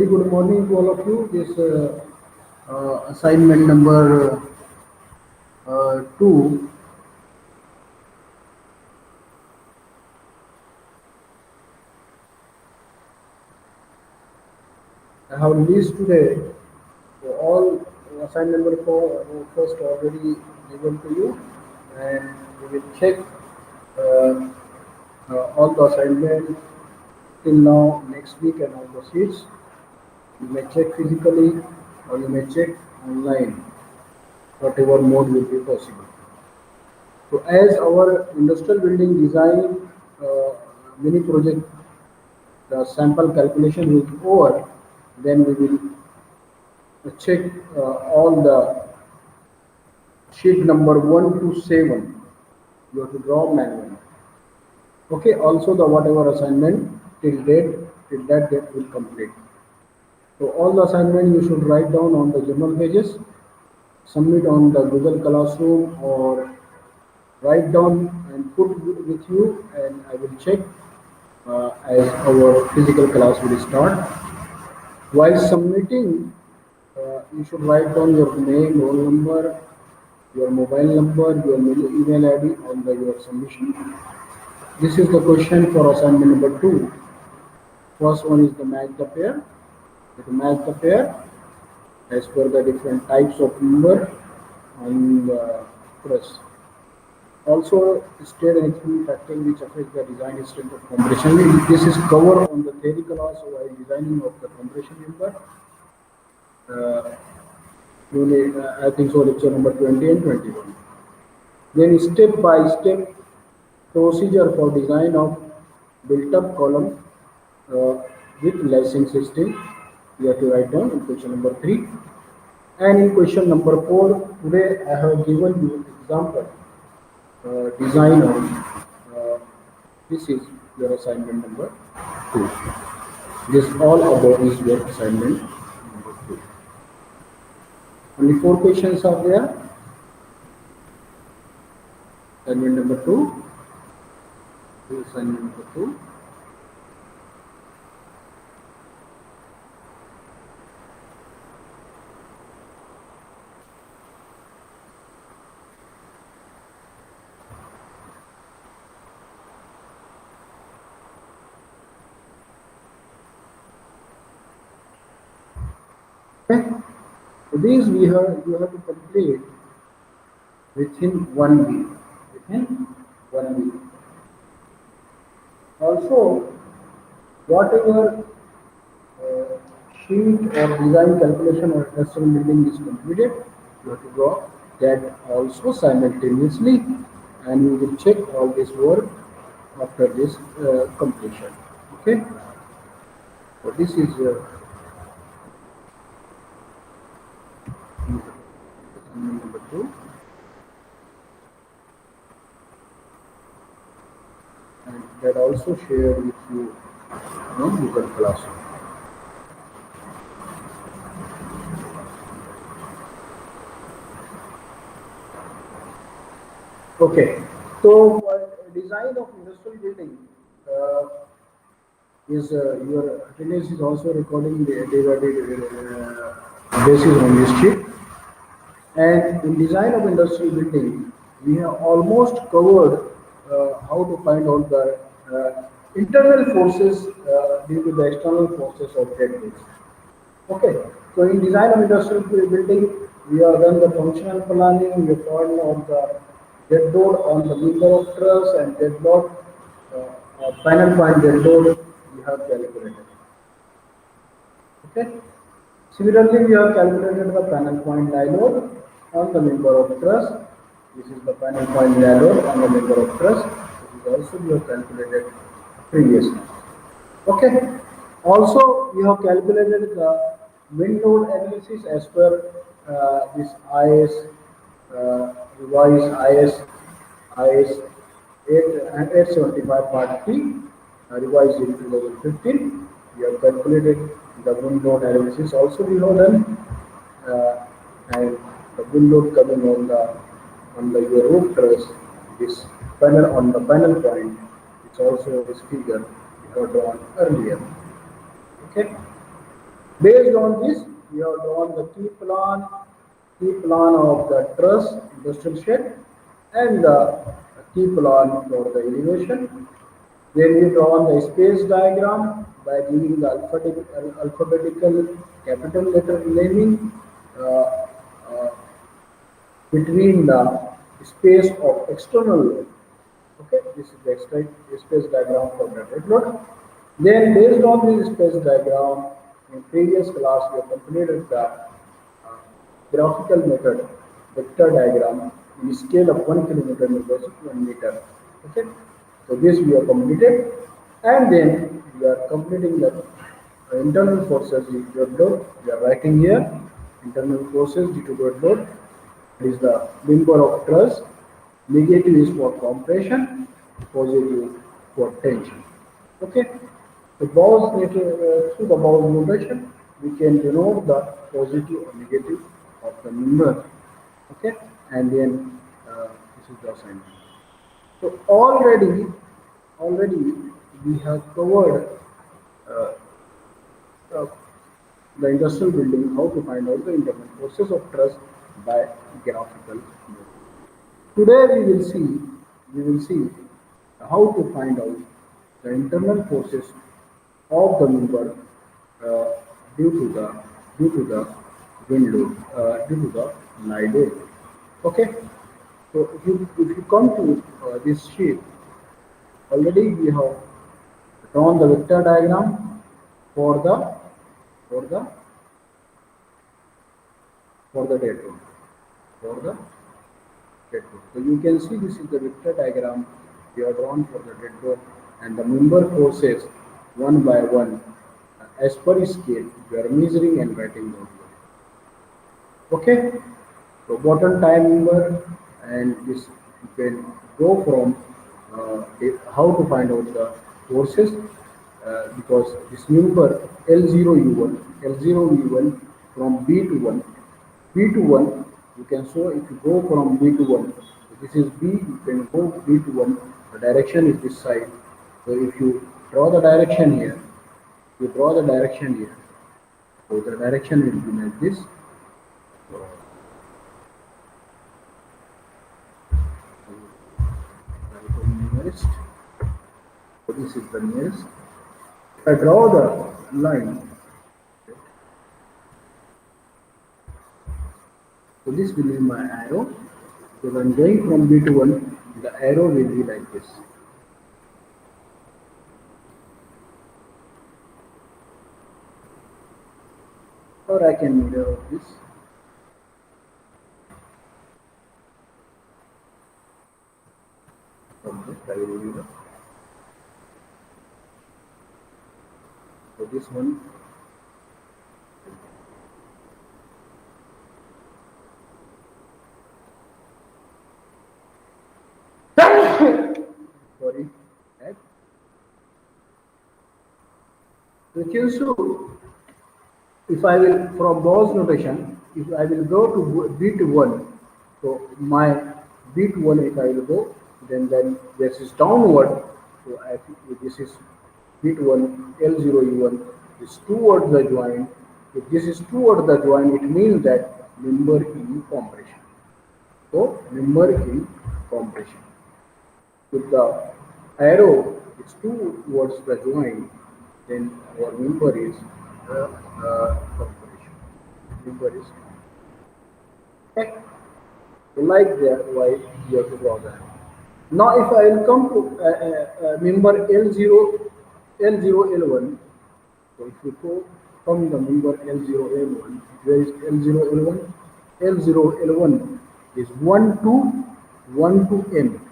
Good morning to all of you. This assignment number 2. I have released today. So all assignment number 4 first already given to you, and we will check uh, all the assignment till now next week and all the sheets. You may check physically or you may check online, whatever mode will be possible. So as our industrial building design mini project, the sample calculation is over, then we will check all the sheet number 1 to 7. You have to draw manually. Okay, also the whatever assignment till that date will complete. So all the assignment you should write down on the journal pages, submit on the Google Classroom or write down and put with you, and I will check as our physical class will start. While submitting, you should write down your name, roll number, your mobile number, your email ID on your submission. This is the question for assignment number 2. First one is the match the pair. To match the pair as per the different types of number on the press. Also, state and experiment factor which affect the design strength of compression. This is covered on the theory class while designing of the compression member. Uh, I think so, lecture number 20 and 21. Then step by step procedure for design of built-up column uh, with lacing system. You have to write down in question number 3. And in question number 4, today I have given you example design of this is your assignment number 2. This all above is your assignment number 2. Only 4 questions are there. Assignment number 2. Assignment number 2. Okay. So these you have to complete within 1 week. Within 1 week. Also, whatever uh, sheet or design calculation or custom building is completed, you have to draw that also simultaneously, and we will check all this work after this completion. Okay. So this is number 2, and that also shared with you on Google Classroom. Okay, so design of industrial building uh, is your attendance is also recording the day by day basis on this sheet. And in design of industrial building, we have almost covered how to find out the internal forces due to the external forces of dead weights. Okay, so in design of industrial building, we have done the functional planning, we found on the dead load on the member of truss and dead load, final point dead load we have calculated. Okay. Similarly, we have calculated the panel point die load on the member of truss. This is the panel point die load on the member of truss. This is also we have calculated previously. Okay. Also, we have calculated the wind load analysis as per this IS revised IS 875 part 3 revised in 2015. We have calculated the wind load analysis also we have done, and the wind load coming on the your roof truss, this panel on the panel point, it's also this figure we have drawn earlier. Okay. Based on this, we have drawn the key plan of the truss industrial shed and the key plan for the elevation. Then we draw the space diagram by giving the alphabetical capital letter naming uh, uh, between the space of external load. Okay, this is the space diagram for the red load. Then based on this space diagram, in previous class we have completed the graphical method vector diagram in scale of 1 kilometer equals to 1 meter. Okay, so this we have completed, and then we are completing the internal forces due to dead load. We are writing here internal forces due to dead load. It is the member of truss. Negative is for compression, positive for tension. Okay. The through the Bose notation, we can denote the positive or negative of the member. Okay, and then this is the assignment. So already we have covered uh, uh, the industrial building, how to find out the internal forces of truss by graphical method. Today we will see how to find out the internal forces of the member uh, due to the due to the wind load, due to the night load. Okay, so if you come to this sheet, already we have drawn the vector diagram for the for the for the dead load for the dead load. So you can see this is the vector diagram we have drawn for the dead load, and the member forces one by one as per scale we are measuring and writing down. Okay, so bottom time member, and this you can go from how to find out the forces, because this member L0 U1 from B to 1, B to 1 you can show if you go from B to 1, so this is B, you can go B to 1, the direction is this side. So if you draw the direction here, you draw the direction here, so the direction will be like this. So nearest. So this is the nearest. If I draw the line, so this will be my arrow. So when going from B to 1, the arrow will be like this. Or I can mirror this. From this, I will mirror. So this one. Sorry. Right? So also, if I will from Bose notation, if I will go to B to 1, so my B to 1 if I will go, then this is downward. So I think this is B to 1 L0 U1 is towards the joint. If this is towards the joint, it means that member in compression. So member in compression. If the arrow is towards the joint, then our member is compression. Member is okay. So like that, why you have to draw that. Now, if I will come to member L0 L1, so if you go from the member L0 L1, where is L0 L1? L0 L1 is 1 to M.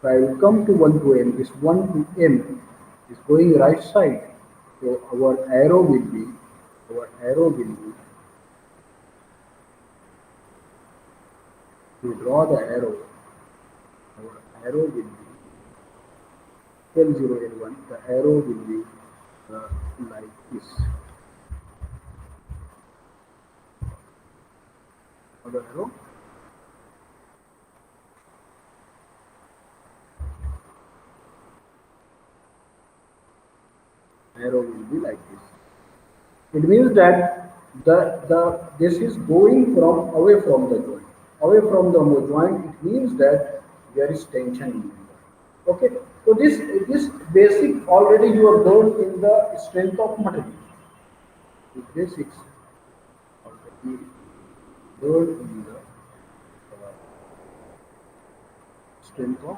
So I will come to 1 to M. This 1 to M is going right side. So our arrow will be, to draw the arrow, our arrow will be L0 L1. The arrow will be like this. The arrow will be like this. It means that the this is going from away from the joint. Away from the joint, it means that there is tension in it. Okay, so this basic already you have learned in the strength of material. The basics already learned in the strength of.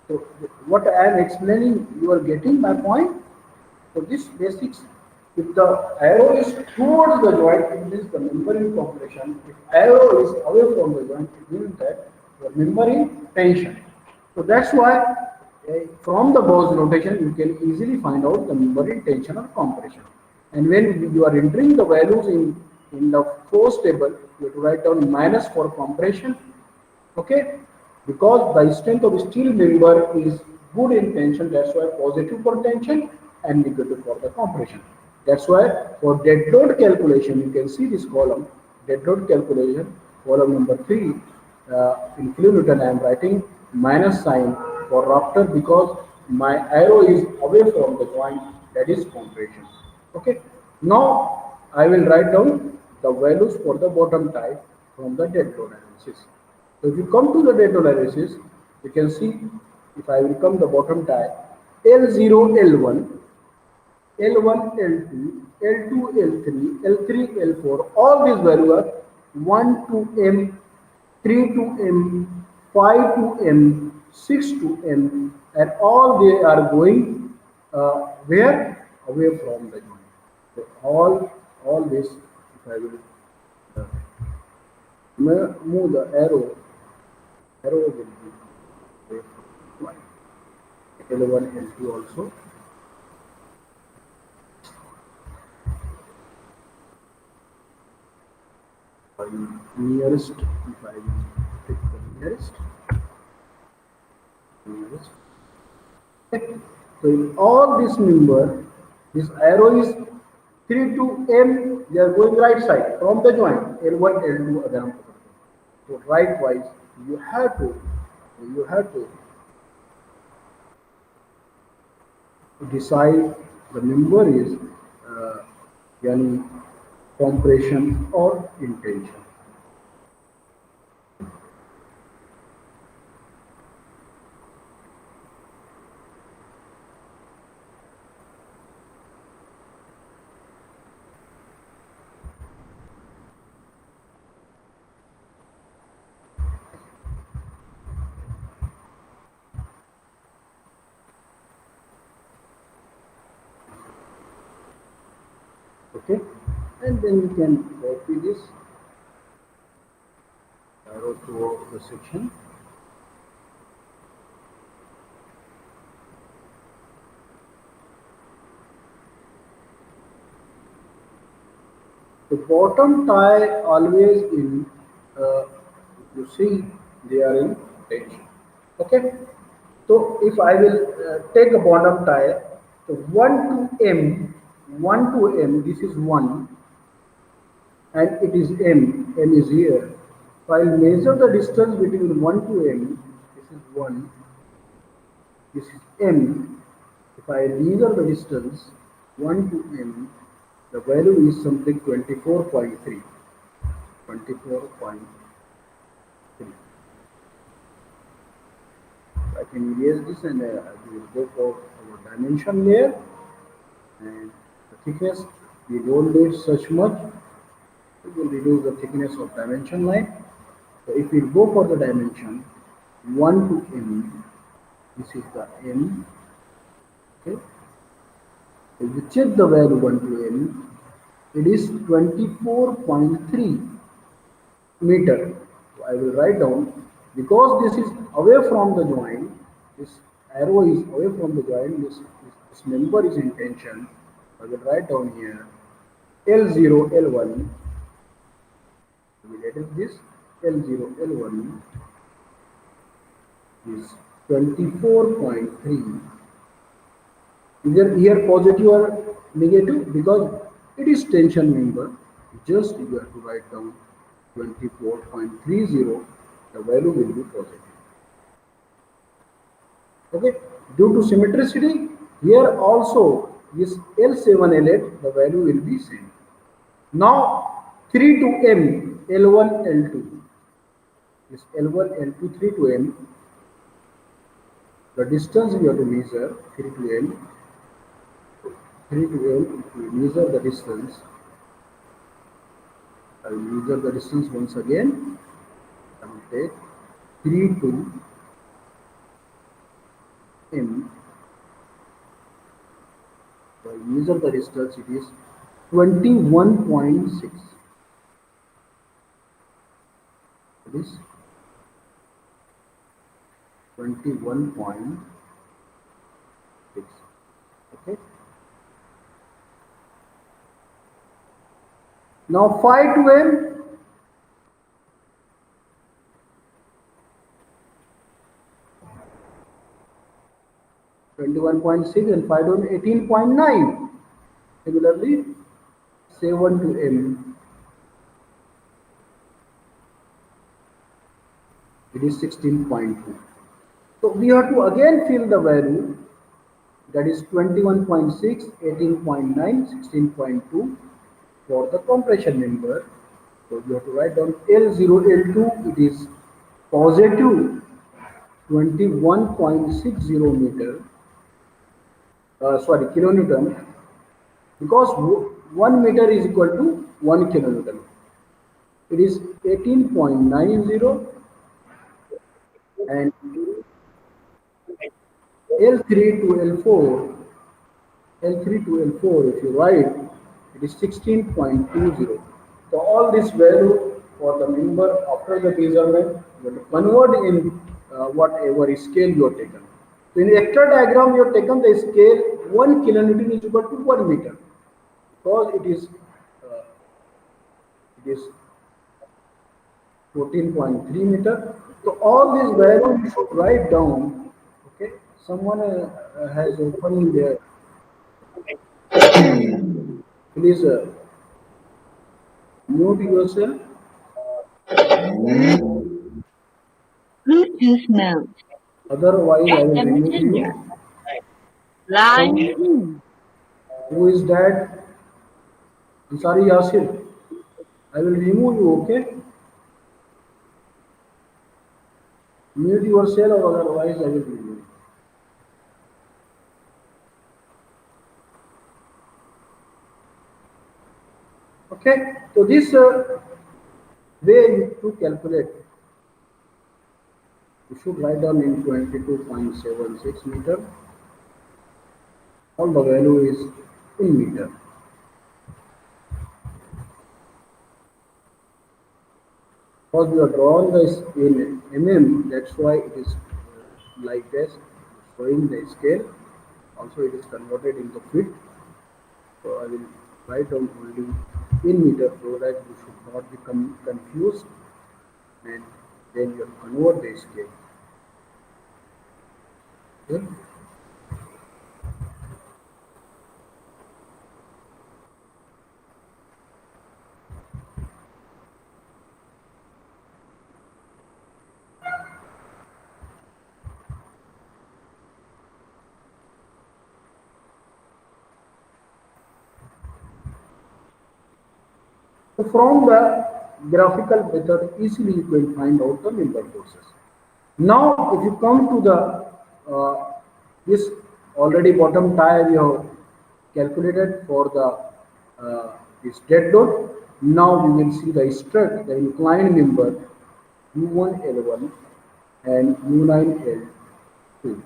So what I am explaining, you are getting my point. So this basics, if the arrow is towards the joint, it means the member in compression. If arrow is away from the joint, it means that the member in tension. So that's why from the Bose notation, you can easily find out the member in tension or compression. And when you are entering the values in the force table, you have to write down minus for compression. Okay, because the strength of steel member is good in tension, that's why positive for tension and negative for the compression. That's why for dead load calculation, you can see this column, dead load calculation, column number 3, in kilonewton I am writing minus sign for rafter because my arrow is away from the joint, that is compression. Okay, now I will write down the values for the bottom tie from the dead load analysis. So if you come to the data analysis, you can see if I will come the bottom tie, L0, L1, L1, L2, L2, L3, L3, L4, all these values are 1 to M, 3 to M, 5 to M, 6 to M, and all they are going where? Away from the joint. So all this, if I will move the arrow will be away from one. L1, L2 also. Nearest, if I will take the nearest. Okay. So in all this member, this arrow is 3 to M, they are going right side from the joint, L1, L2, Adam. So right wise, you have to, you have to decide the member is yani compression or intention. Okay, and then you can copy this arrow to the section. The bottom tie always in, you see, they are in tension. Okay, so if I will take a bottom tie, so 1 to M, 1 to M, this is 1, and it is M is here. So I'll measure the distance between 1 to M, this is 1, this is M. If I measure the distance 1 to M, the value is something 24.3. 24.3. I can erase this and we will go for our dimension layer and the thickness. We don't need such much. We will reduce the thickness of dimension line. So if we go for the dimension 1 to M, this is the M. Okay. If we check the value 1 to M, it is 24.3 meter. So I will write down because this is away from the joint. This arrow is away from the joint. This member is in tension. I will write down here L0, L1. We will edit this L0, L1 is 24.3. Either here positive or negative because it is tension member. Just you have to write down 24.30. The value will be positive. Okay, due to symmetricity, here also this L7, L8, the value will be same. Now 3 to M, L1, L2. This L1, L2, 3 to M, the distance we have to measure, 3 to M, 3 to M, if we measure the distance, I will measure the distance once again. I will take 3 to M. I will measure the distance, it is 21.6. It is 21.6. Okay. Now 5 to M, 21.6, and 5 to M, 18.9. Similarly, 7 to M, it is 16.2. So we have to again fill the value, that is 21.6, 18.9, 16.2 for the compression member. So you have to write down L0, L2, it is positive 21.60 meter, sorry, kilonewton, because 1 meter is equal to 1 kilonewton. It is 18.90, and L3 to L4, L3 to L4, if you write, it is 16.20. So all this value for the member after the measurement, you have to convert in whatever scale you have taken. So in the extra diagram, you have taken the scale 1 kilonewton is equal to 1 meter, because uh, it is 14.3 meter. So all these values you should write down. Okay, someone has opened their. Please mute yourself. Bluetooth mode. Otherwise, I will FM remove Messenger. you. Line Some, 2. who is that? I'm sorry, Yasir. I will remove you. Okay, mute yourself, or otherwise I will remove you. Okay. So this way to calculate, you should write down in 22.76 meter. All the value is in meter. Because we have drawn this in mm, that's why it is like this, showing the scale. Also, it is converted into feet. So I will write down only in meter so that you should not become confused, and then you convert the scale. Okay? So from the graphical method, easily you can find out the member forces. Now, if you come to the this already bottom tie we have calculated for the this dead load. Now we will see the strut, the inclined member U1 L1 and U9 L2. So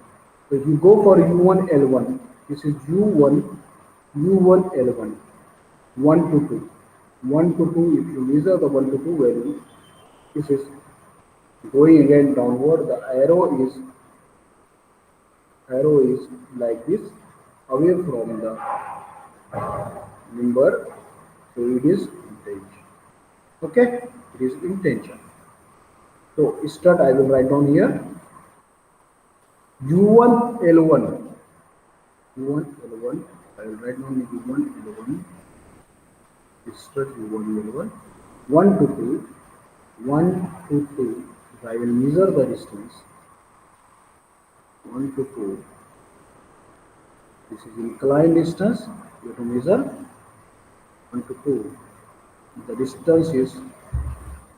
if you go for U1 L1, this is U1 L1, 1 to 2. 1 to 2, if you measure the 1 to 2 value, this is going again downward. The arrow is like this, away from the member, so it is intention. Okay, it is intention. So start, I will write down here U1 L1, U1 L1, I will write down U1 L1, start U1 L1, 1 to 2, 1 to 2. If I will measure the distance, 1 to 2. This is inclined distance. You have to measure 1 to 2. The distance is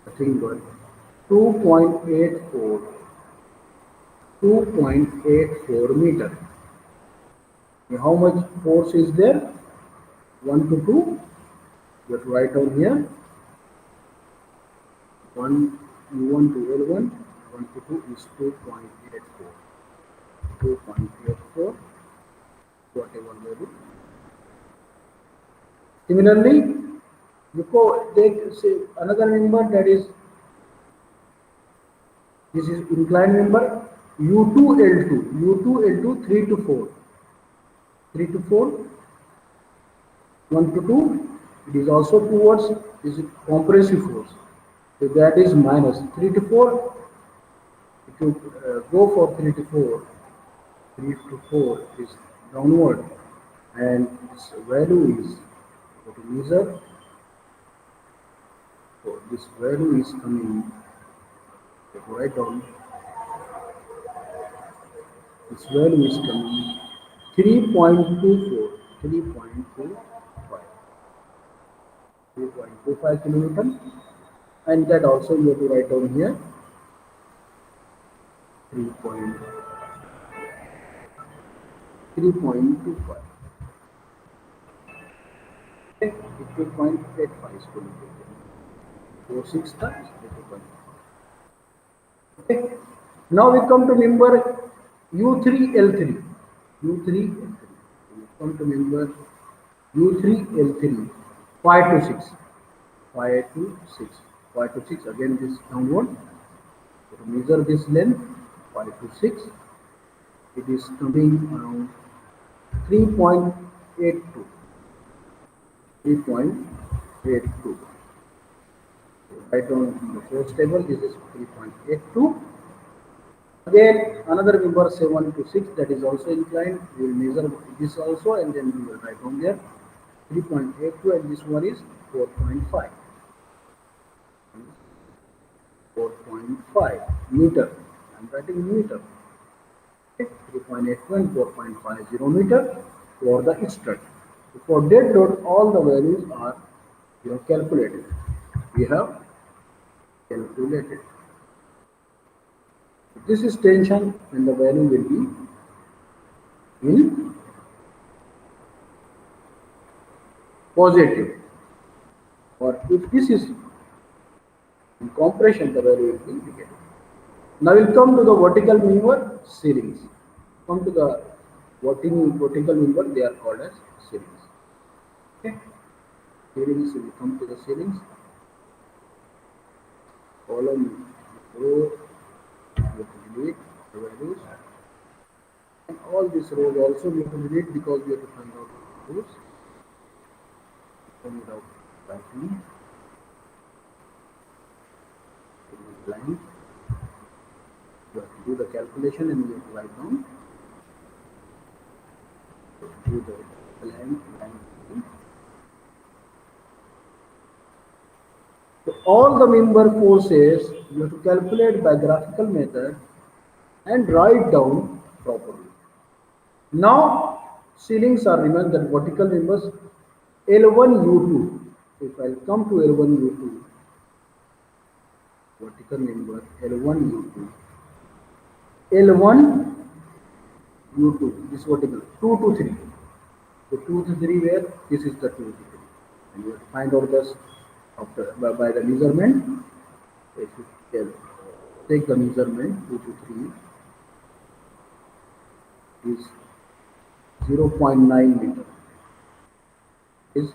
nothing but 2.84 2.84 meter. Now, how much force is there? 1 to 2. You have to write down here 1 U1 to L1, 1 to 2 is 2.84. 2.84, whatever value. Similarly, you go take say another member, that is this is inclined member U2L2, U2L2 3 to 4, 3 to 4, 1 to 2. It is also towards is compressive force. So that is minus 3 to 4. If you go for 3 to 4, 3 to 4 is downward, and its value is what to measure. So this value is coming. Write down. This value is coming 3.24, 3.25, 3.25 kilonewton, and that also you have to write down here 3.25. Okay, 2.85 is going to be 4 6 times 2.5. Okay. Now we come to member U3L3. U3L3. We come to member U3L3. 5 to 6. 5 to 6. 5 to 6. Again, this downward. So to measure this length, 5 to 6. It is coming around 3.82. 3.82. Write down the force table. This is 3.82. Again, another member 7 to 6, that is also inclined. We will measure this also, and then we will write down there 3.82, and this one is 4.5. 4.5 meter. I am writing meter. Okay. 3.82 and 4.50 meter for the strut. For dead load, all the values are calculated. We have calculated. This is tension, and the value will be in positive. Or if this is in compression, the value will be negative. Now we'll come to the vertical member ceilings. Come to the vertical member, they are called as ceilings. Okay. Ceilings, we come to the ceilings. Column row, we have to delete the values. And all these rows also we have to delete because we have to find out the rows. Come without writing. Line. You have to do the calculation and you have to write down. Do the line. So all the member forces you have to calculate by graphical method and write down properly. Now ceilings are remembered that vertical members L1 U2. If I come to L1 U2, vertical member L1 U2, L1 U2, this vertical 2 to 3. So 2 to 3 where this is the 2 to 3, and you have to find out this after by the measurement. If you can take the measurement 2 to 3 is 0.9 meter. Is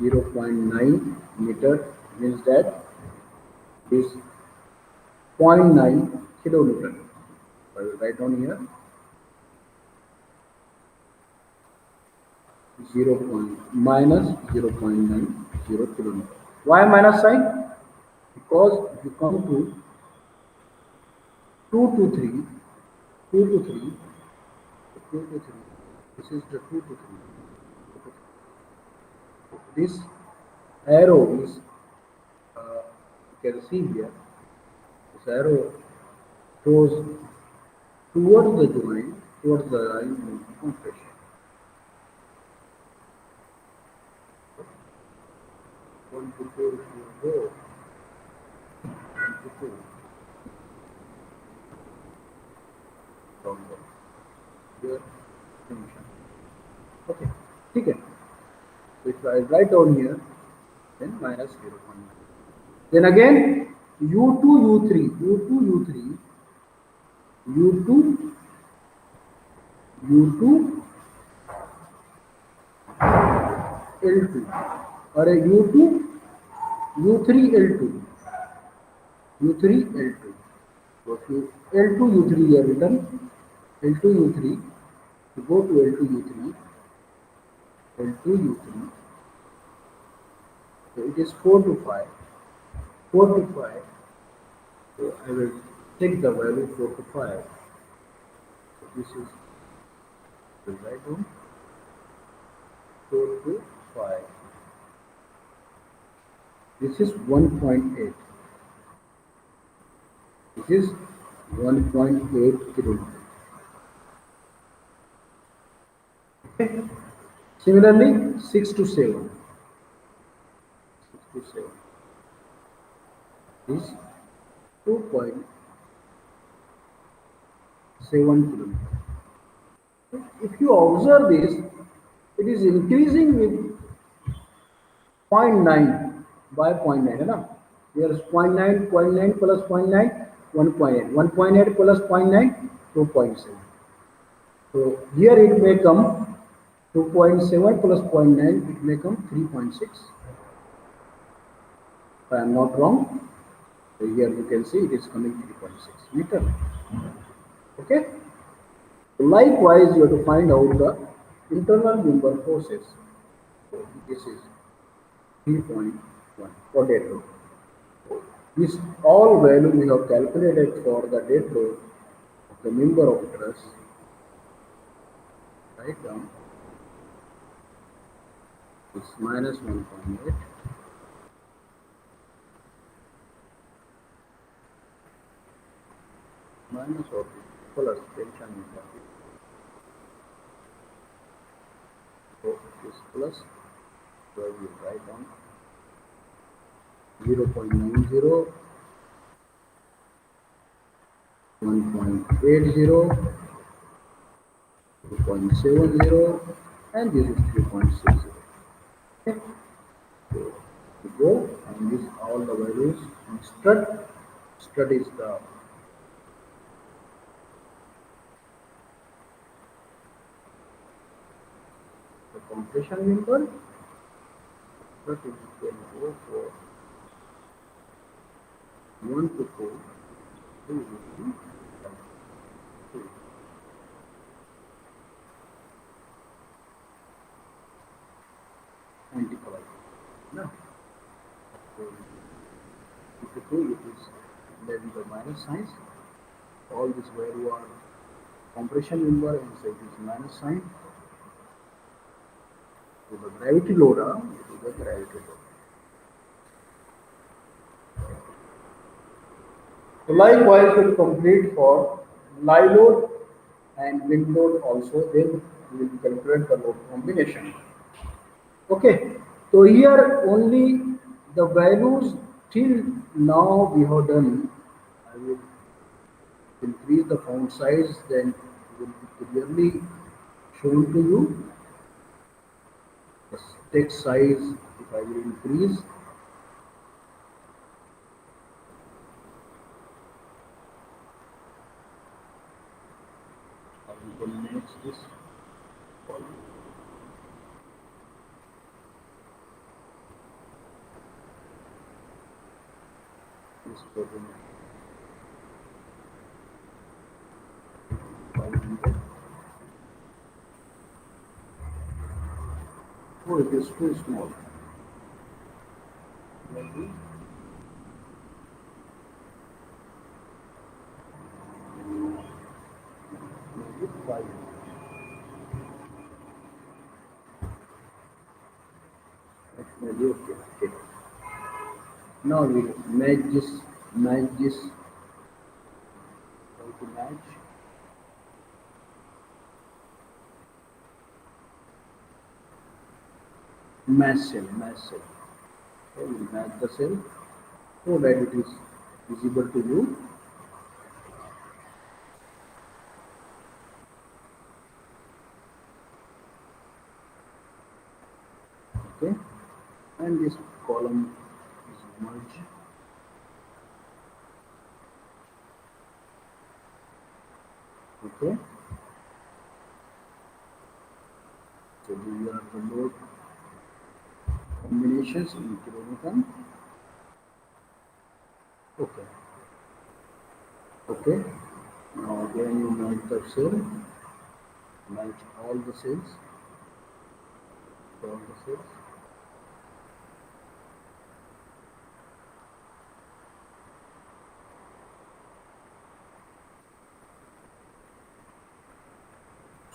0.9 meter means that is 0.9 kilonewton. I will write down here 0.90 kilonewton. Why minus sign? Because if you come to 2 to 3, 2 to 3, 2 to 3, this is the 2 to 3. This arrow is, you can see here, this arrow shows towards the joint, towards the line of compression. One to two, if you go, one to two, from the here, junction. Okay, ठीक है. So if I write down here, then minus 0.9. Then again, U2, U3, U2, U3, U2, U2, L2, or a U2, U3, L2, U3, L2. So if you L2, U3 here written, L2, U3, you go to L2, U3, L2, U3, so it is 4 to 5, 4 to 5, so I will take the value 4 to 5, so this is the right down 4 to 5, this is 1.8, this is 1.8 kilometer. Okay. Similarly, 6 to 7, 6 to 7 is 2.7 kilometer. If you observe this, it is increasing with zero point 0.9 by zero point 0.9, है ना? Here is 0.9 plus 0.9, 1.8, 1.8 plus 0.9, 2.7. So here it may come 2.7 plus 0.9, it may come 3.6. If I am not wrong, so here you can see it is coming 3.6 meter. Okay. Likewise, you have to find out the internal member forces. So this is 3.1 for dead load. This all value we have calculated for the dead load of the member of truss. Write down is minus 1.8 minus of plus tension impact. So this plus, so we write down 0.90, 1.80, 2.70, and this is 3.60. Okay. So we go and these all the values on strut. Strut is the compression member. Strut is equal to 4, 1 to 4, 2 to 2. Anti-collision. No. So, if you do it is maybe the minus signs. All this value are compression member and so it is minus sign. So the gravity load, it is the gravity load. So likewise will complete for lie load and wind load also, then we will calculate the load combination. Okay, so here only the values till now we have done. I will increase the font size, then it will be clearly shown to you. The text size, if I will increase, I will manage this column. This column. Oh, it is too small. Maybe 5. Maybe okay. Okay. Now we match this, how to match. Mass cell, mass cell. Okay, we match the cell so that it is visible to you. Okay, and this column is merged. Okay, so these are the load combinations in kilonewton. Okay, okay. Now again you merge the cell, merge all the cells,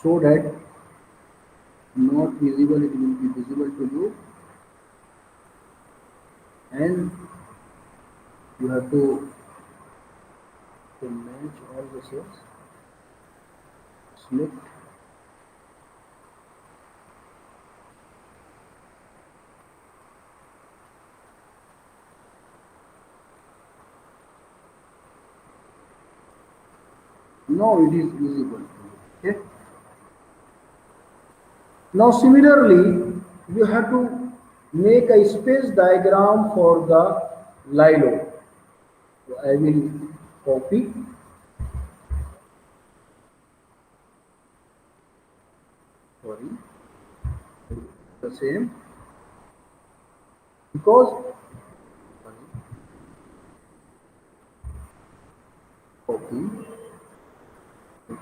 so that not visible, it will be visible to you, and you have to match all the cells, select. Now it is visible to you. Okay. Now similarly, you have to make a space diagram for the LILO. So I will copy, sorry, the same, because copy,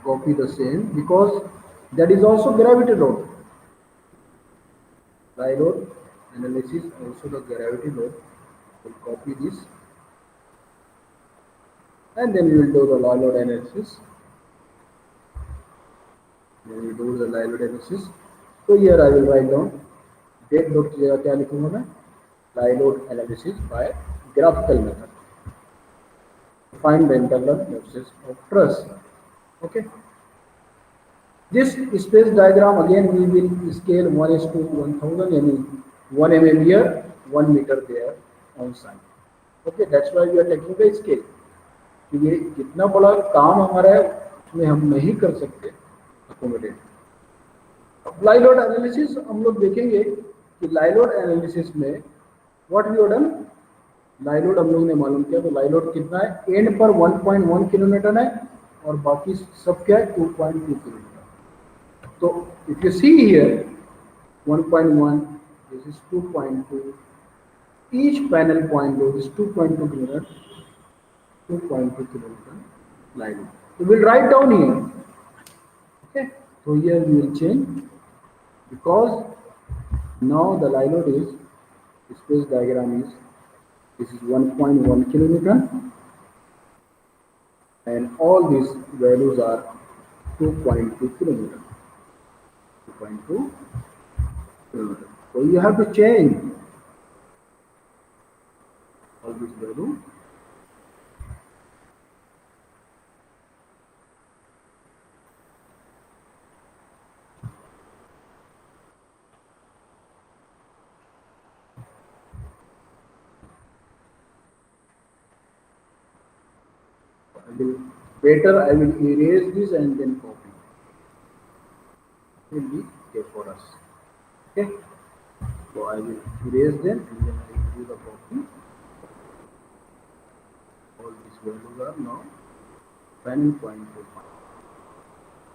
copy the same, because that is also gravity load. LILO analysis also the gravity load. We'll copy this, and then we will do the LILO analysis. Then we do the LILO analysis. So here I will write down date dot क्या लिखूंगा मैं, LILO analysis by graphical method. Find the internal forces of truss. Okay. This space diagram again we will scale 1:1000, यानी 1 mm here, 1 meter there on site. Okay, that's why we are taking the scale. कि ये कितना बड़ा काम हमारा है उसमें हम नहीं कर सकते अकोमोडेट. अब लाई लोड एनालिसिस हम लोग देखेंगे कि लाई लोड एनालिसिस में what we have done, live load हम लोग ने मालूम किया. तो लाई लोड कितना है, एंड पर 1.1 किलोमीटर है और बाकी सब क्या है 2.2 kilometre. So if you see here 1.1, this is 2.2, each panel point load is 2.2 kilometer, 2.2 kilometer line. So we'll write down here. Okay, so here we will change, because now the line load is, space diagram is, this is 1.1 kilometer and all these values are 2.2 kilometer. 2.2 kilometer. So you have to change all this value. I will erase this and then copy. It will be okay for us. Okay. So I will erase them and then I will do the copy. All these values are now panel point to point.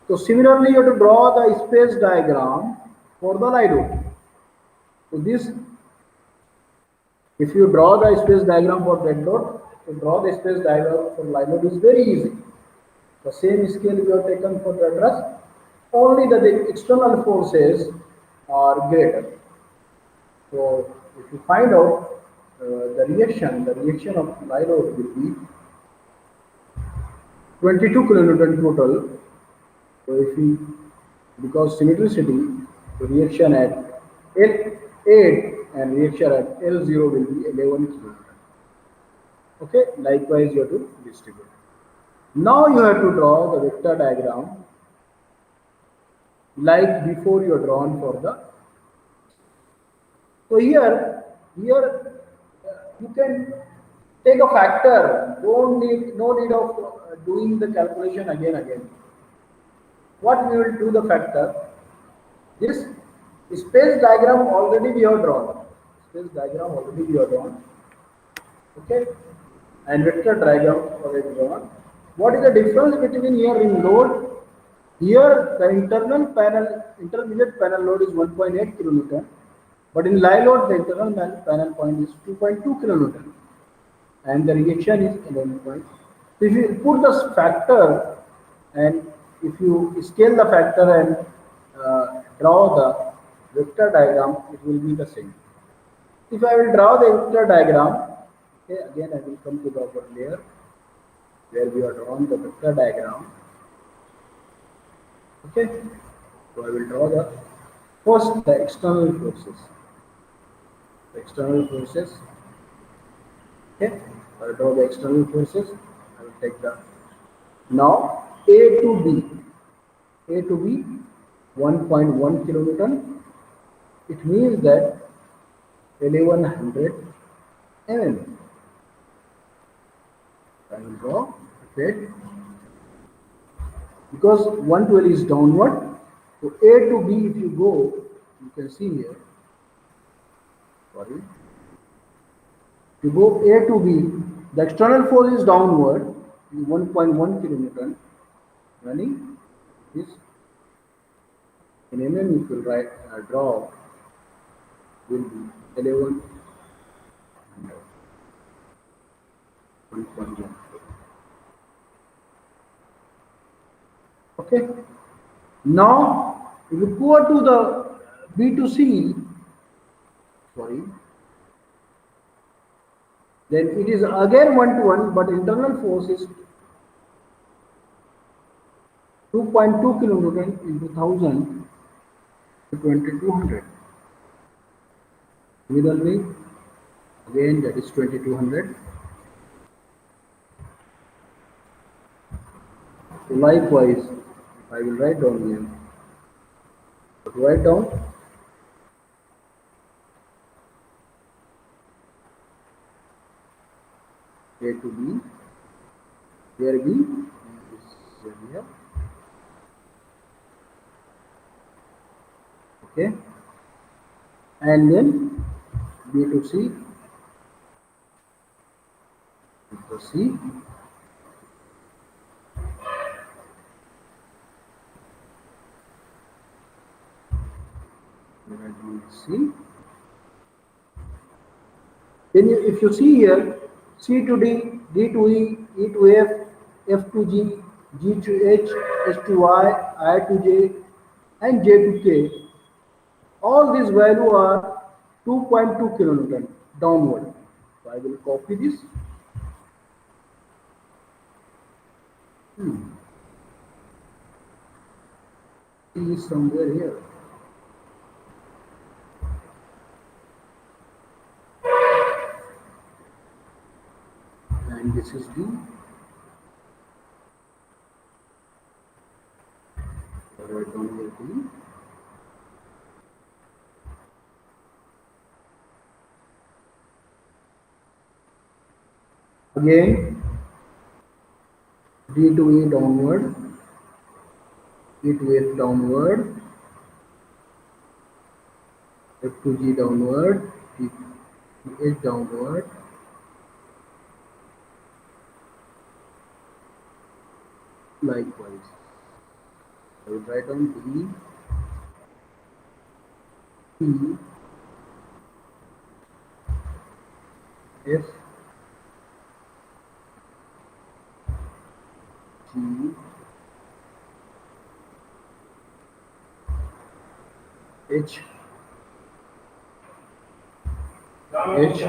So similarly, you have to draw the space diagram for the LIDO. So this, if you draw the space diagram for dead load, to draw the space diagram for LIDO is very easy. The same scale we have taken for the truss, only the external forces are greater. So if you find out the reaction of LIDO will be 22 kilonewton total. So if we, because symmetricity, the reaction at L8 and reaction at L0 will be 11 kilonewton. Okay, likewise you have to distribute. Now you have to draw the vector diagram like before you are drawn for the So here you can take a factor. Don't need no need of doing the calculation again. What we will do the factor? This space diagram already we have drawn. Space diagram already we have drawn. Okay, and vector diagram already drawn. What is the difference between here in load? Here the intermediate panel load is 1.8 kilonewton, but in live load the internal panel point is 2.2 kilonewton, and the reaction is 11 point. So if you put the factor and if you scale the factor and draw the vector diagram, it will be the same. If I will draw the vector diagram, okay, again I will come to the upper layer where we are drawing the vector diagram. Okay, so I will draw the first the external forces. The external forces. Okay, I will draw the external forces. I will take the now A to B. A to B 1.1 kilonewton. It means that 1100 mm. I will draw okay because 112 is downward. So A to B, if you go, you can see here. Sorry. If you go A to B, the external force is downward, is 1.1 kilonewton, running is in mm. If you write draw, will be 11 1.1. Okay. Now, if you go to the B to C, sorry, then it is again 1 to 1, but internal force is 2.2 kilonewton into 1000 to 2200. Similarly, again that is 2200. So likewise, I will write down here. So to write down A to B, here B is here. Okay, and then B to C, B to C, C. Then if you see here, C to D, D to E, E to F, F to G, G to H, H to Y, I to J, and J to K, all these values are 2.2 kilonewton downward. So I will copy this. C is somewhere here. And this is D. Write down here D. Again, D to E downward, E to F downward, F to G downward, G to H downward, likewise. I will write down D, E, F, G, H, H,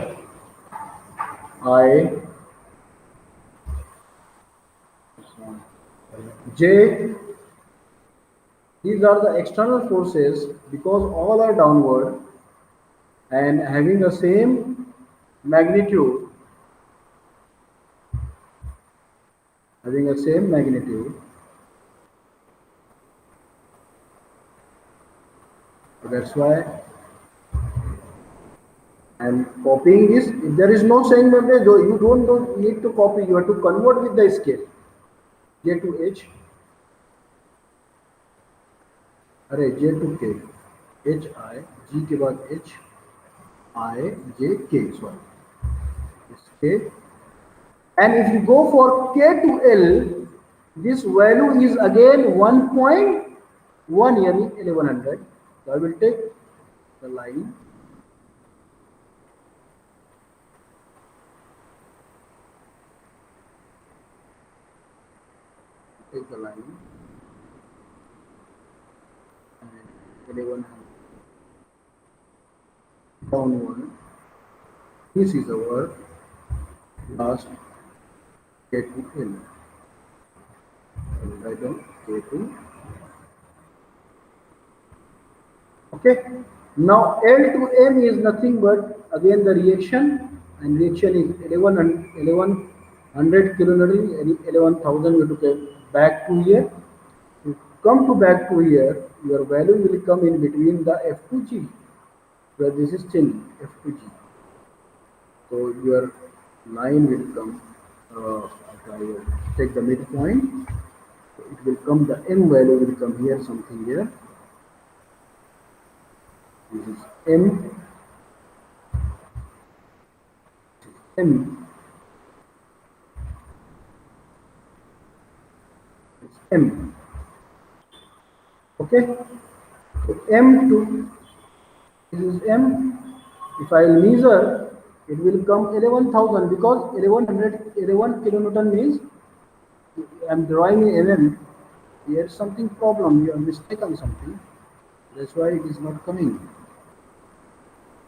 I, J. These are the external forces because all are downward and having the same magnitude. Having the same magnitude. So that's why And copying is, if there is no saying memory, you don't need to copy, you have to convert with the scale. J to H, अरे J to K, H I, G के बाद H I J K, sorry, it's K. And if you go for K to L, this value is again 1.1, yani 1100. So I will take the line. Take the line. And 1100. Down one. This is our last K to L. I will write down K to. Okay. Now L to M is nothing but again the reaction, and reaction is 1100 kilonewton, 11,000. You have to get back to here. To come to back to here, your value will come in between the F to G, where this is still F to G. So your line will come, if I take the midpoint, it will come, the M value will come here, something here. This is M, M, it's M. Okay, so M to, this is M. If I measure, it will come 11,000, because 1100, 11 kilonewton means I am drawing in mm. Here is something problem, you have mistaken something. That's why it is not coming.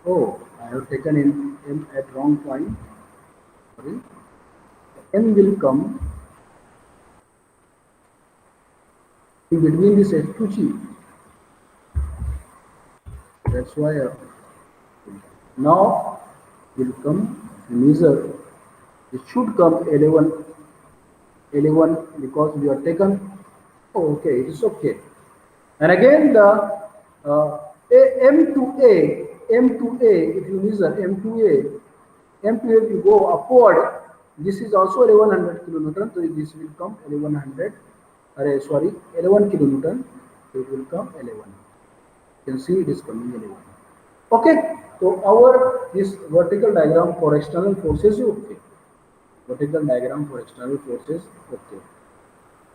Oh, I have taken in M at wrong point. Sorry. M will come in between this F to G. That's why now will come measure. It should come 11, 11, because we are taken. Oh, okay, it is okay. And again the M to A, M to A, if you measure M to A, M to A, if you go upward, this is also 1100 kilonewton, so this will come 1100, sorry, 11 kilonewton, so it will come 11. You can see it is coming 11. Okay, so our this vertical diagram for external forces is okay. Vertical diagram for external forces, okay.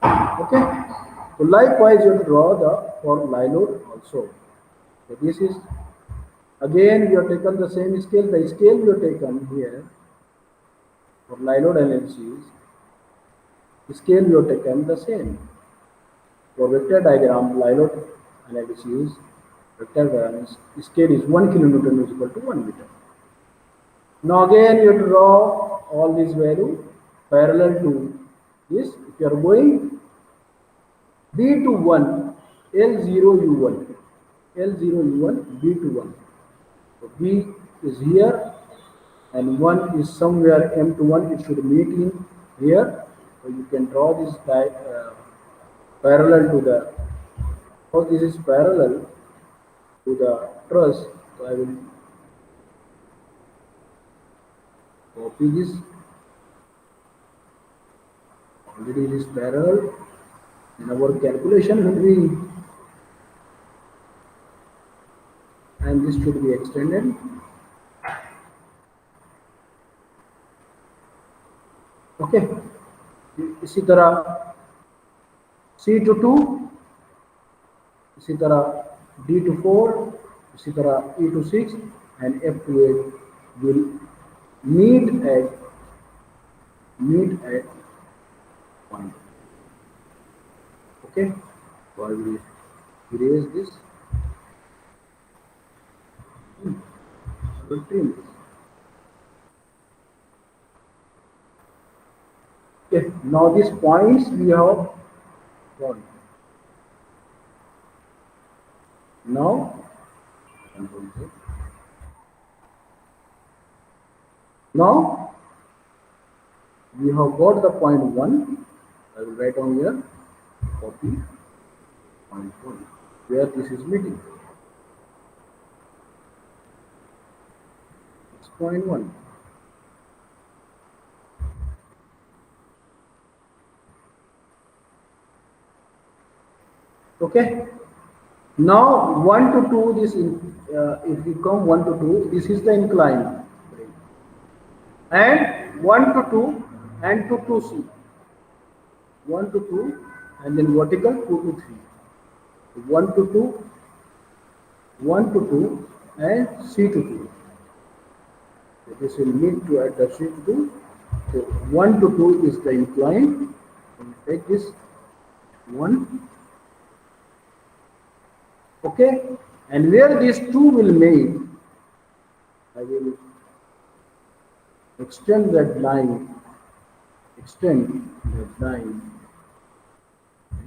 Okay, so likewise you have to draw the for lie load also. So this is, again we have taken the same scale, the scale we have taken here for lie load analysis, scale we have taken the same. For vector diagram, lie load analysis, vector diagram, scale is 1 kilonewton is equal to 1 meter. Now again you have to draw all these values parallel to this. If you are going B to 1, L0 U1, L0 U1, B to 1. So B is here and 1 is somewhere, M to 1, it should meet in here. So you can draw this parallel to the, because this is parallel to the truss. So I will copy this. Already it is parallel, and our calculation will be, and this should be extended. Okay, इसी तरह C to 2, इसी तरह D to 4, इसी तरह E to 6, and F to 8 will meet at point. Okay, so I will erase this. I will trim this. Okay, now these points we have drawn. Now, now we have got the point 1. I will write down here, copy point 1, where this is meeting. 6.1. Okay. Now 1 to 2, if you come 1 to 2, this is the incline, and 1 to 2 and 2 to C, 1 to 2 and then vertical 2 to 3, 1 to 2, 1 to 2 and C to 2. So this will meet to at the C to 2. So 1 to 2 is the incline. And take this 1. Okay, and where these two will meet, I will extend that line, extend that line,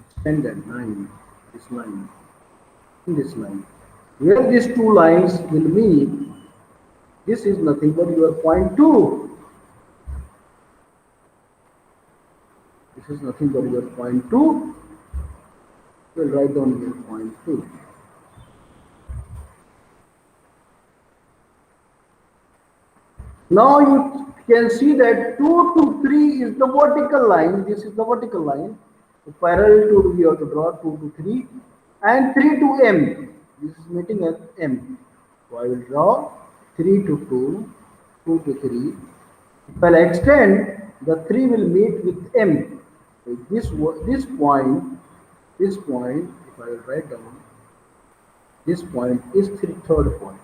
extend that line, this line, this line. Where these two lines will meet, this is nothing but your point 2. This is nothing but your point 2. We'll write down here point 2. Now you can see that 2 to 3 is the vertical line. This is the vertical line. So parallel to, we have to draw 2 to 3 and 3 to M. This is meeting at M. So I will draw 3 to 2, 2 to 3. If I extend, the 3 will meet with M. So this point, if I will write down, this point is the third point.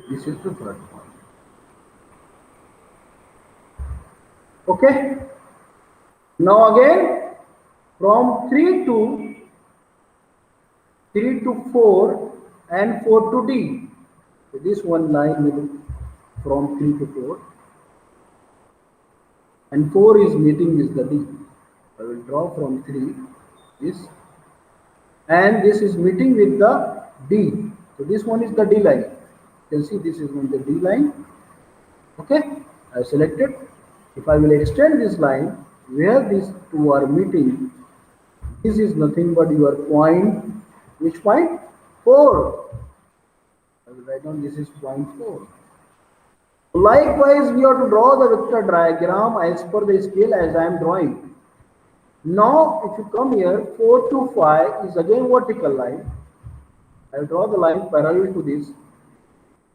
This is the third point. Okay. Now again, from 3 to 4 and 4 to D. So this one line will from 3 to 4. And 4 is meeting with the D. I will draw from 3 this. And this is meeting with the D. So this one is the D line. You can see this is on the D line. Okay, I have selected. If I will extend this line, where these two are meeting, this is nothing but your point. Which point? 4. I will write down this is point 4. Likewise, we have to draw the vector diagram as per the scale as I am drawing. Now, if you come here, 4 to 5 is again vertical line. I will draw the line parallel to this,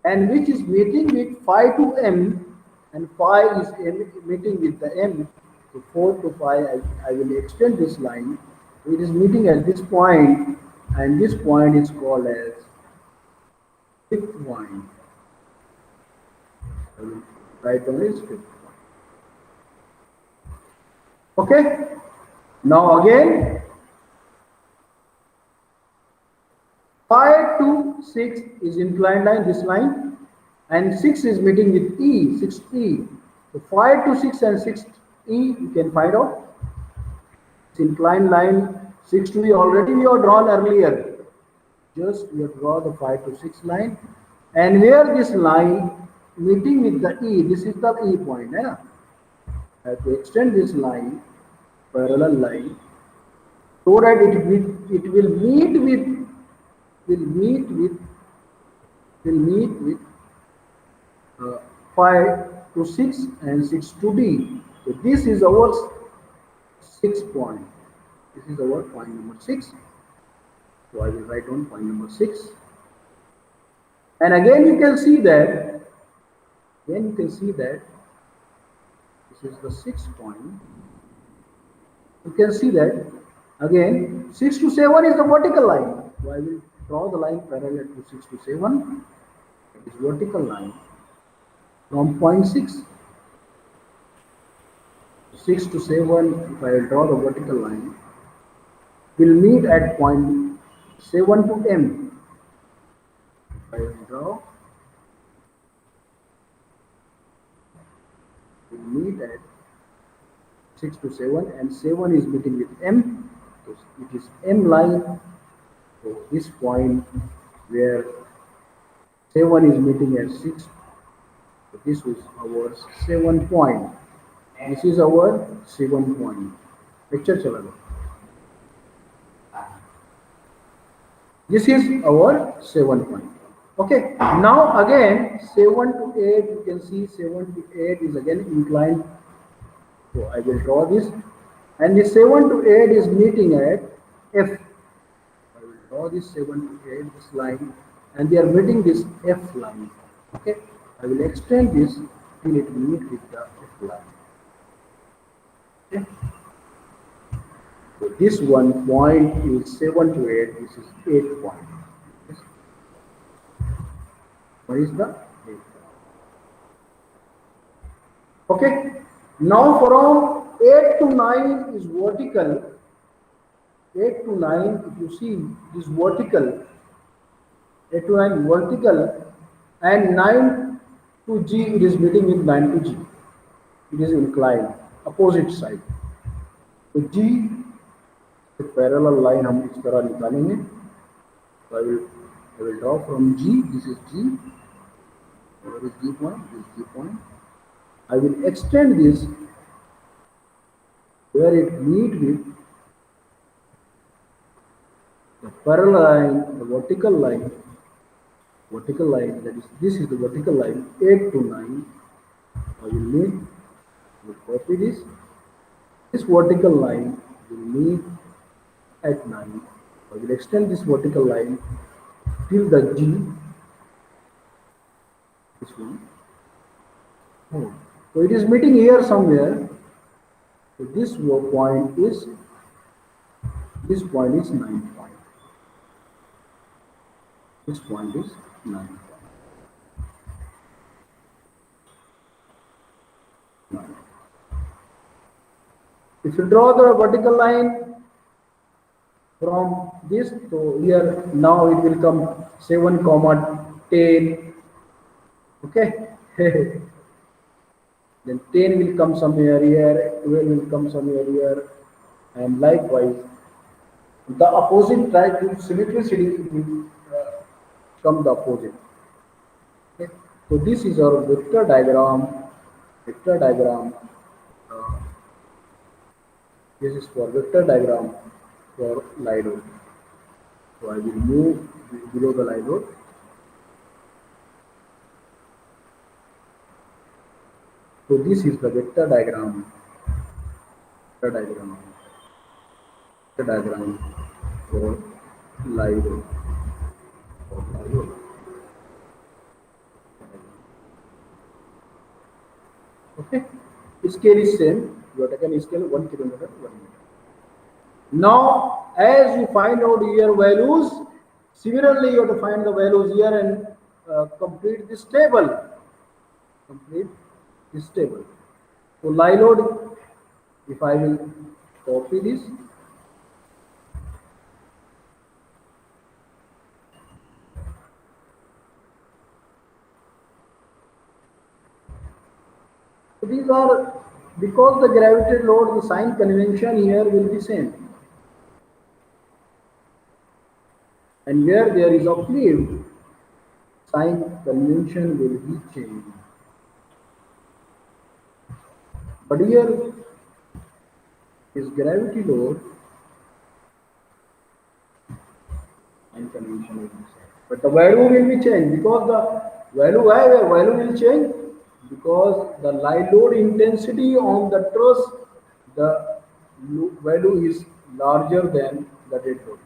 and which is meeting with 5 to M, and 5 is meeting with the M. So 4 to 5, I will extend this line. It is meeting at this point, and this point is called as fifth point. I will write down this fifth point. Okay. Now again, 5 to 6 is inclined line, this line, and 6 is meeting with E, 6E. So 5 to 6 and 6E you can find out. It's inclined line, 6 to E already we have drawn earlier. Just you draw the 5 to 6 line, and where this line meeting with the E, this is the E point. I have to extend this line, parallel line, so that it will meet with 5 to 6 and 6 to D. So this is our 6 point. This is our point number 6. So I will write down point number 6. And again you can see that. This is the 6th point. You can see that again 6 to 7 is the vertical line. So I will draw the line parallel to 6 to 7. It is vertical line from point 6. 6 to 7, if I will draw the vertical line, will meet at point 7 to M. If I will draw, will meet at 6 to 7, and 7 is meeting with M. So it is M line. So this point where 7 is meeting at 6. So this is our 7 point. This is our 7 point. Picture chala lo. This is our 7 point. Okay, now again 7 to 8, you can see 7 to 8 is again inclined. So I will draw this, and the 7 to 8 is meeting at F. I will draw this 7 to 8, this line, and they are meeting this F line. Okay, I will extend this till it meet with the F line. Okay, so this one point is 7 to 8, this is 8 point. Yes. What is the 8 point? Okay, now from 8 to 9 is vertical. 8 to 9, if you see, this vertical, 8 to 9 vertical, and 9 to G, it is meeting with 9 to G. It is inclined, opposite side. तो G से parallel line हम इस तरह निकालेंगे. So I will draw from G. This is G. Where is G point? This is G point. I will extend this where it meet with the parallel line, the vertical line. That is, this is the vertical line. 8 to 9. I will copy this. This vertical line will meet at 9. I will extend this vertical line till the G. This one. Oh. So it is meeting here somewhere. So this point is 9 point. This point is 9 point. 9. If you draw the vertical line from this, so here now it will come 7 comma 10. Okay. Then 10 will come somewhere here, 12 will come somewhere here, and likewise the opposite side to symmetricity will come the opposite. Okay. So this is our vector diagram. Uh, this is for vector diagram for lie load. So I will move below the lie load. So this is the vector diagram. Vector diagram for lie load. Okay. Scale is same. You have taken scale 1 kilometer, 1 meter. Now, as you find out here values, similarly you have to find the values here and complete this table. So lie load, if I will copy this, so these are, because the gravitational load, the sign convention here will be same. And where there is a fluid, sign convention will be changed. But here is gravity load, sign convention will be same. But the value will be changed because the value, why the value will change? Because the lie load intensity on the truss, the value is larger than the dead load.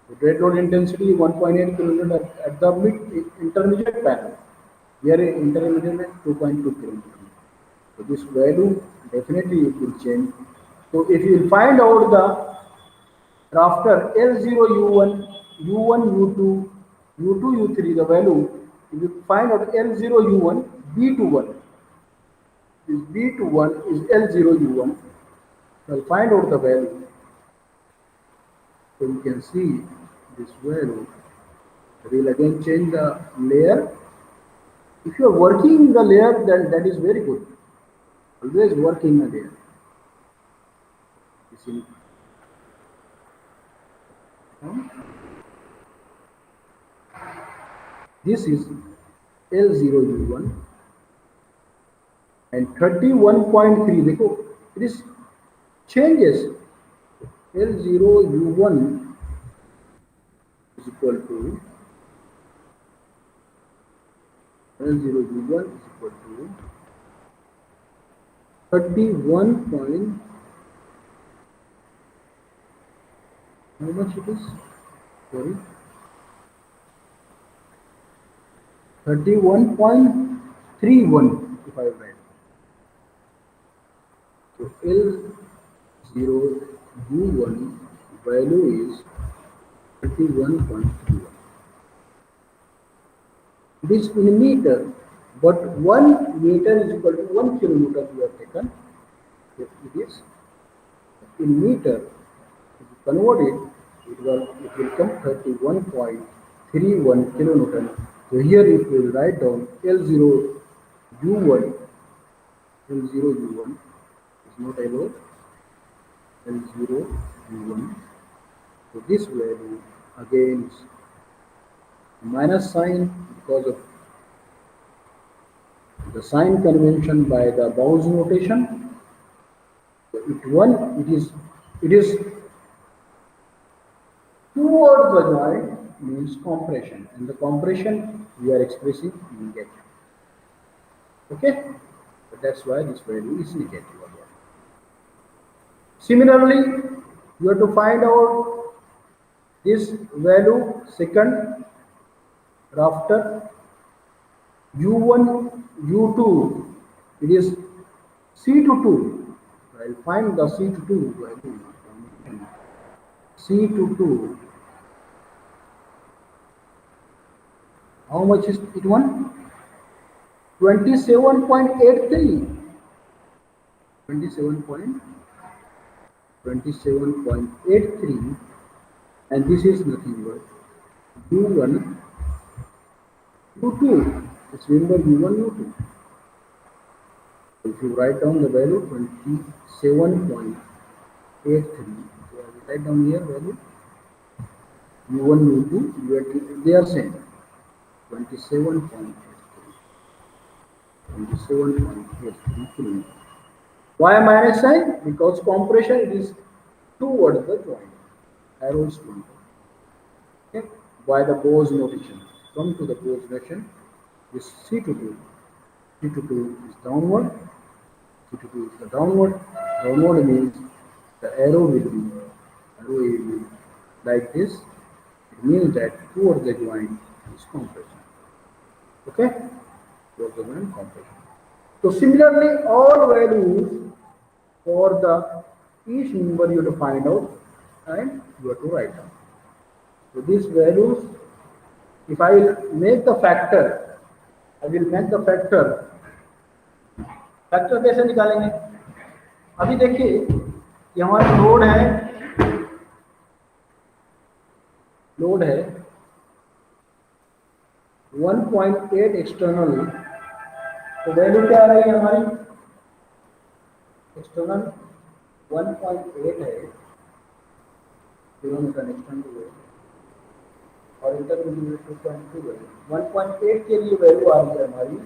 The dead load intensity is 1.8 kN at the intermediate panel. Here intermediate is 2.2 kN. So this value definitely it will change. So if you will find out the rafter L0 U1, U1 U2, U2 U3, the value, if you find out L0 U1, B21. This B21 is L0 U1. So I'll find out the value. So you can see this value. We will again change the layer. If you are working the layer, then that is very good. Always work in a layer. This is L0 U1 and 31.3. देखो, it is changes. L0 U1 is equal to L0 U1 is equal to 31 point, how much it is? Sorry, 31.31 if I write. So L0 U1 value is 31.31. It is in meter, but 1 meter is equal to 1 kilometer we have taken. If it is in meter, if you convert it, it will come 31.31 kilonewton. So here if we write down L0 U1, L0 U1 is not about L0 U1. So this value again is minus sign because of the sign convention by the Bowes notation. So it is towards the joint means compression, and the compression we are expressing negative. Okay, so that's why this value is negative again. Similarly, you have to find out this value second after U1, U2, it is C to 2. I'll find the C to 2 value. C to 2. How much is it one? 27.83. 27.83, and this is nothing but U1, U2. Just remember U1, U2. If you write down the value 27.83, so I will write down here value U1, U2, they are same 27.83, 27.83 kilometers. Why minus sign? Because compression it is towards the joint, arrows pointing. Okay? By the Bowes notation. Come to the Bowes notation. This C to 2. C to 2 is downward. C to 2 is the downward. Downward means the arrow will be like this. It means that towards the joint is compression. Okay? Towards the joint compression. So similarly, all values for the each number you have to find out and you have to write down. So these values, if I will make the factor, I will make the factor. Factor कैसे निकालेंगे? अभी देखिए कि हमारा load है 1.8 external, तो value क्या आ रही है हमारी? एक्सटर्नल 1.8 है किलोमीटर एक्सटर्नल है, और इंटरमीडिएट 2.2 है। 1.8 के लिए वैल्यू आ रही है हमारी